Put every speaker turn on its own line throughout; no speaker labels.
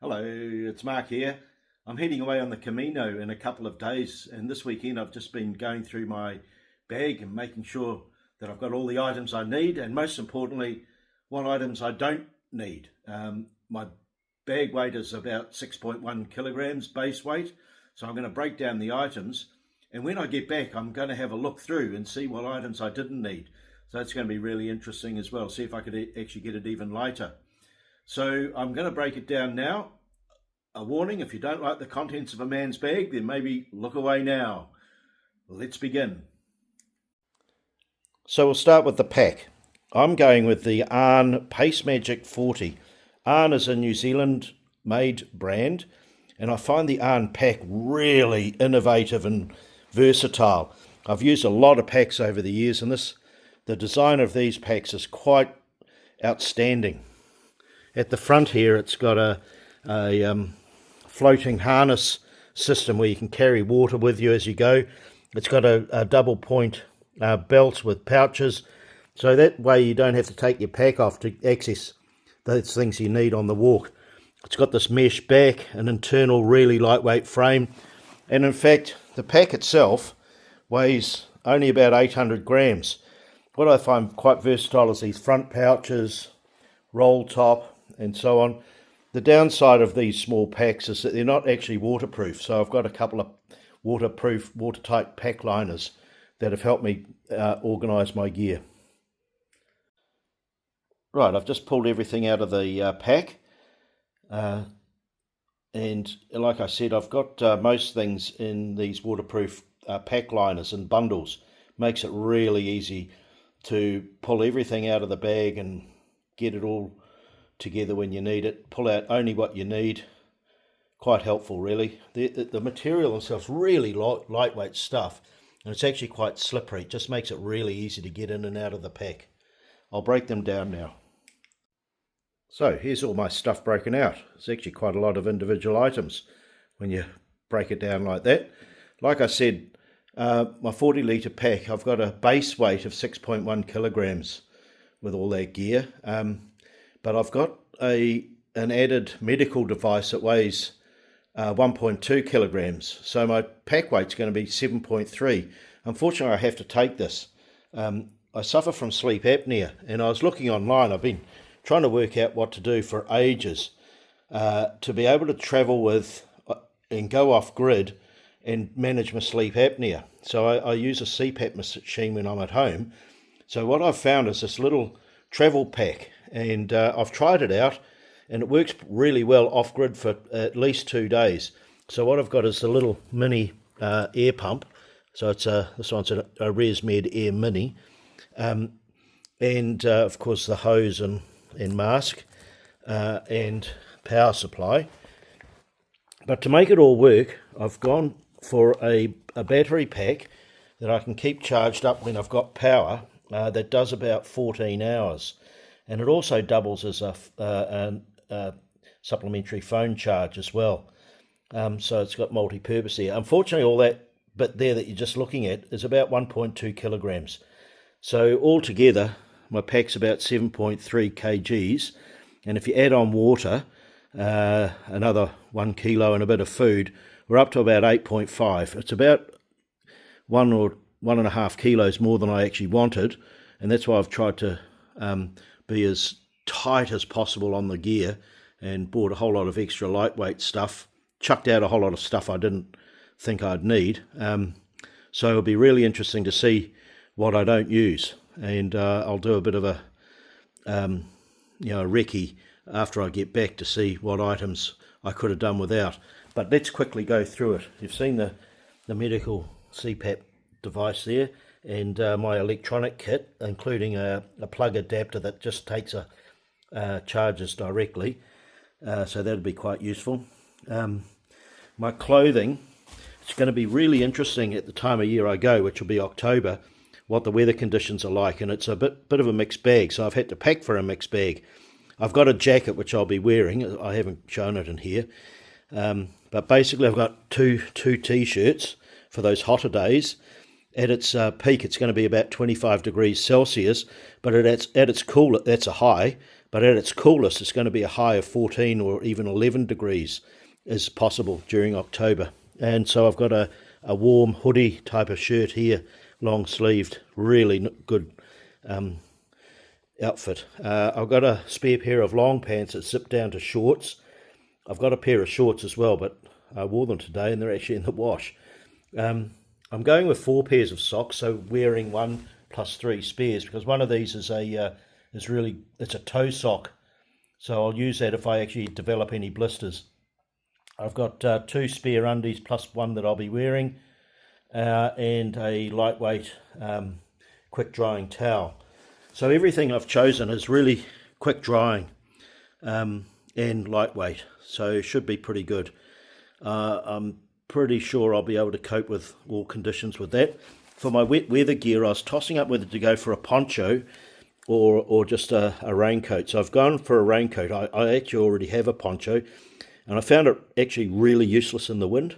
Hello, it's Mark here. I'm heading away on the Camino in a couple of days, and this weekend I've just been going through my bag and making sure that I've got all the items I need, and most importantly, what items I don't need. My bag weight is about 6.1 kilograms base weight, so I'm going to break down the items, and when I get back, I'm going to have a look through and see what items I didn't need. So it's going to be really interesting as well, see if I could actually get it even lighter. So I'm going to break it down now. A warning, if you don't like the contents of a man's bag, then maybe look away now. Let's begin. So we'll start with the pack. I'm going with the Arn Pace Magic 40. Arn is a New Zealand made brand, and I find the Arn pack really innovative and versatile. I've used a lot of packs over the years, and the design of these packs is quite outstanding. At the front here, it's got a floating harness system where you can carry water with you as you go. It's got a double point belt with pouches, so that way you don't have to take your pack off to access those things you need on the walk. It's got this mesh back, an internal really lightweight frame, and in fact the pack itself weighs only about 800 grams. What I find quite versatile is these front pouches, roll top, and so on. The downside of these small packs is that they're not actually waterproof, so I've got a couple of waterproof, watertight pack liners that have helped me organise my gear. Right, I've just pulled everything out of the pack, and like I said, I've got most things in these waterproof pack liners and bundles. Makes it really easy to pull everything out of the bag and get it all together when you need it. Pull out only what you need. Quite helpful, really. The material themselves really lightweight stuff, and it's actually quite slippery. It just makes it really easy to get in and out of the pack. I'll break them down now. So here's all my stuff broken out. It's actually quite a lot of individual items when you break it down like that. Like I said, my 40 litre pack, I've got a base weight of 6.1 kilograms with all that gear. But I've got an added medical device that weighs 1.2 kilograms. So my pack weight's going to be 7.3. Unfortunately, I have to take this. I suffer from sleep apnea, and I was looking online. I've been trying to work out what to do for ages to be able to travel with and go off grid and manage my sleep apnea. So I use a CPAP machine when I'm at home. So what I've found is this little travel pack, and I've tried it out, and it works really well off-grid for at least 2 days. So what I've got is a little mini air pump. So it's this one's a ResMed Air Mini, and of course the hose and mask and power supply. But to make it all work, I've gone for a battery pack that I can keep charged up when I've got power, that does about 14 hours. And it also doubles as a supplementary phone charge as well. So it's got multi-purpose there. Unfortunately, all that bit there that you're just looking at is about 1.2 kilograms. So altogether, my pack's about 7.3 kgs. And if you add on water, another 1 kilo and a bit of food, we're up to about 8.5. It's about 1 or 1.5 kilos more than I actually wanted. And that's why I've tried to be as tight as possible on the gear and bought a whole lot of extra lightweight stuff, chucked out a whole lot of stuff I didn't think I'd need. So it'll be really interesting to see what I don't use, and I'll do a bit of a recce after I get back to see what items I could have done without. But let's quickly go through it. You've seen the medical CPAP device there, and my electronic kit, including a plug adapter that just takes charges directly, so that'd be quite useful. My clothing, it's going to be really interesting at the time of year I go, which will be October, what the weather conditions are like, and it's a bit of a mixed bag, so I've had to pack for a mixed bag. I've got a jacket which I'll be wearing. I haven't shown it in here, but basically I've got two t-shirts for those hotter days. At its peak, it's going to be about 25 degrees Celsius, but at its cool, that's a high, but at its coolest it's going to be a high of 14 or even 11 degrees is possible during October. And so I've got a warm hoodie type of shirt here, long sleeved, really good outfit. I've got a spare pair of long pants that zip down to shorts. I've got a pair of shorts as well, but I wore them today and they're actually in the wash. I'm going with 4 pairs of socks, so wearing 1 plus 3 spares, because one of these is it's a toe sock, so I'll use that if I actually develop any blisters. I've got 2 spare undies plus 1 that I'll be wearing, and a lightweight quick drying towel. So everything I've chosen is really quick drying and lightweight, so it should be pretty good. I'm pretty sure I'll be able to cope with all conditions with that. For my wet weather gear, I was tossing up whether to go for a poncho or just a raincoat. So I've gone for a raincoat. I actually already have a poncho, and I found it actually really useless in the wind.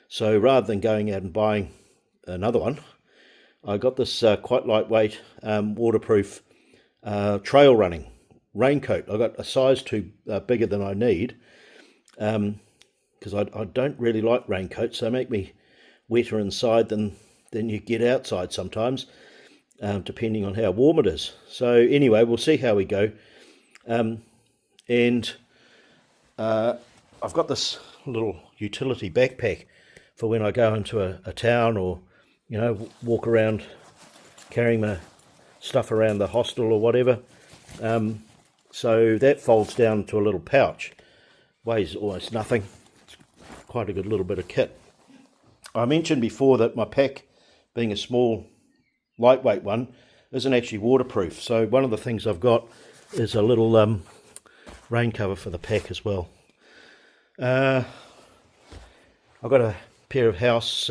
So rather than going out and buying another one, I got this quite lightweight, waterproof trail running raincoat. I got a size too bigger than I need, because I don't really like raincoats. They make me wetter inside than you get outside sometimes, depending on how warm it is. So anyway, we'll see how we go. And I've got this little utility backpack for when I go into a town, or walk around carrying my stuff around the hostel or whatever. So that folds down to a little pouch, weighs almost nothing. It's quite a good little bit of kit. I mentioned before that my pack, being a small lightweight one, isn't actually waterproof, so one of the things I've got is a little rain cover for the pack as well. I've got a pair of house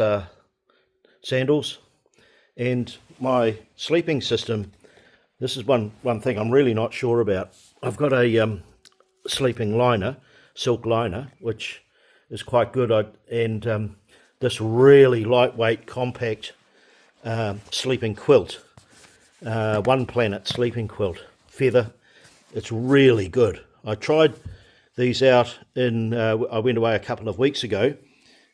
sandals, and my sleeping system. This is one thing I'm really not sure about. I've got a sleeping liner, silk liner, which is quite good, and this really lightweight, compact sleeping quilt, One Planet sleeping quilt, feather. It's really good. I tried these out I went away a couple of weeks ago,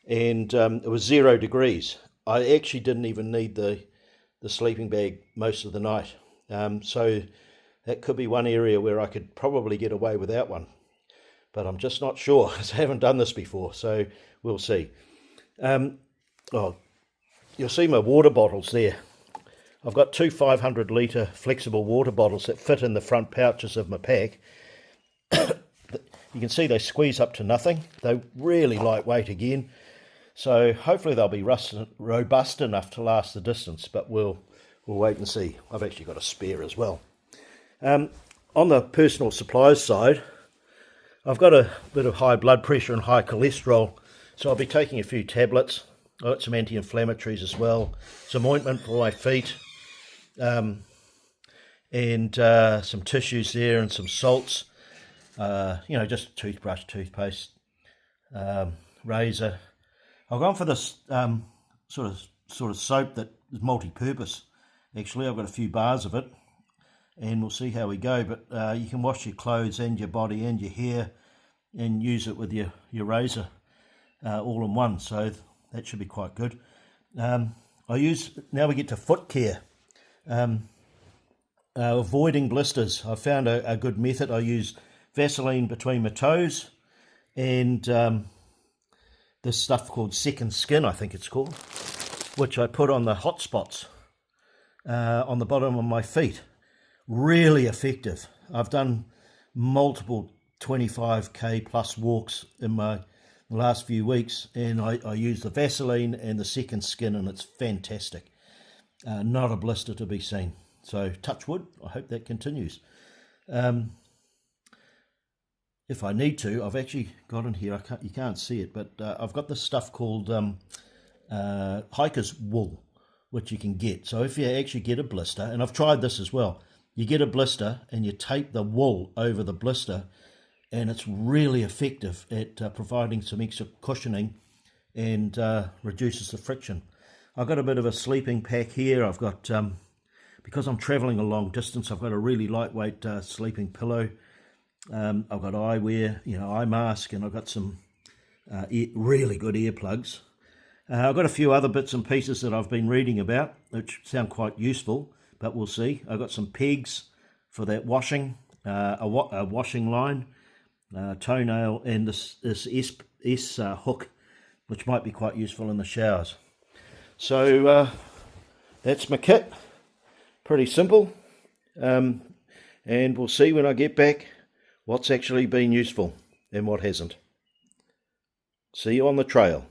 and it was 0 degrees. I actually didn't even need the sleeping bag most of the night. So that could be one area where I could probably get away without one. But I'm just not sure, because I haven't done this before, so we'll see. You'll see my water bottles there. I've got 2 500 litre flexible water bottles that fit in the front pouches of my pack. You can see they squeeze up to nothing. They're really lightweight again. So hopefully they'll be robust enough to last the distance, but we'll wait and see. I've actually got a spare as well. On the personal supplies side, I've got a bit of high blood pressure and high cholesterol, so I'll be taking a few tablets. I've got some anti-inflammatories as well, some ointment for my feet, and some tissues there, and some salts. Just toothbrush, toothpaste, razor. I've gone for this sort of soap that is multi-purpose. Actually, I've got a few bars of it, and we'll see how we go. But you can wash your clothes and your body and your hair, and use it with your razor all in one. So that should be quite good. Now we get to foot care. Avoiding blisters. I found a good method. I use Vaseline between my toes, and this stuff called Second Skin, I think it's called, which I put on the hot spots on the bottom of my feet. Really effective. I've done multiple 25k plus walks in my last few weeks, and I use the Vaseline and the Second Skin, and it's fantastic. Not a blister to be seen. So touch wood, I hope that continues. If I need to, I've actually got in here, you can't see it, but I've got this stuff called hiker's wool, which you can get. So if you actually get a blister, and I've tried this as well, you get a blister and you tape the wool over the blister, and it's really effective at providing some extra cushioning and reduces the friction. I've got a bit of a sleeping pack here. I've got because I'm travelling a long distance, I've got a really lightweight sleeping pillow. I've got eyewear, eye mask, and I've got some really good earplugs. I've got a few other bits and pieces that I've been reading about, which sound quite useful, but we'll see. I've got some pegs for that washing, a washing line, toenail, and this S hook, which might be quite useful in the showers. So that's my kit. Pretty simple. And we'll see when I get back what's actually been useful and what hasn't. See you on the trail.